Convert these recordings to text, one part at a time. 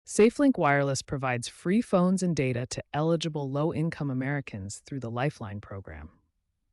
SafeLink Wireless provides free phones and data to eligible low-income Americans through the Lifeline program.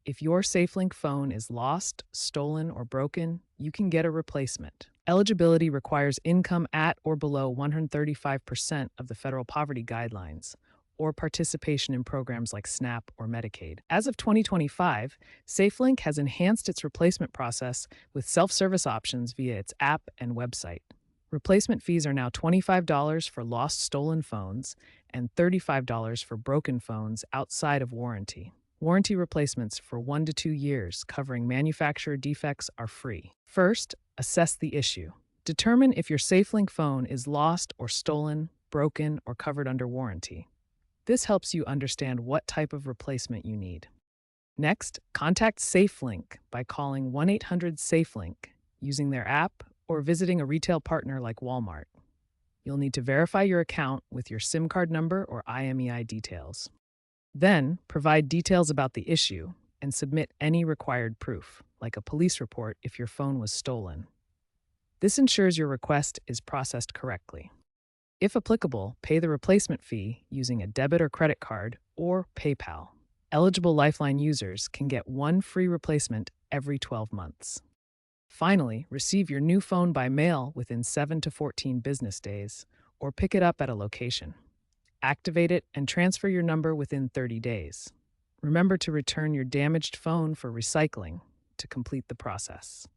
If your SafeLink phone is lost, stolen, or broken, you can get a replacement. Eligibility requires income at or below 135% of the federal poverty guidelines, or participation in programs like SNAP or Medicaid. As of 2025, SafeLink has enhanced its replacement process with self-service options via its app and website. Replacement fees are now $25 for lost stolen phones and $35 for broken phones outside of warranty. Warranty replacements for 1 to 2 years covering manufacturer defects are free. First, assess the issue. Determine if your SafeLink phone is lost or stolen, broken, or covered under warranty. This helps you understand what type of replacement you need. Next, contact SafeLink by calling 1-800-SafeLink using their app or visiting a retail partner like Walmart. You'll need to verify your account with your SIM card number or IMEI details. Then, provide details about the issue and submit any required proof, like a police report if your phone was stolen. This ensures your request is processed correctly. If applicable, pay the replacement fee using a debit or credit card or PayPal. Eligible Lifeline users can get one free replacement every 12 months. Finally, receive your new phone by mail within 7 to 14 business days, or pick it up at a location. Activate it and transfer your number within 30 days. Remember to return your damaged phone for recycling to complete the process.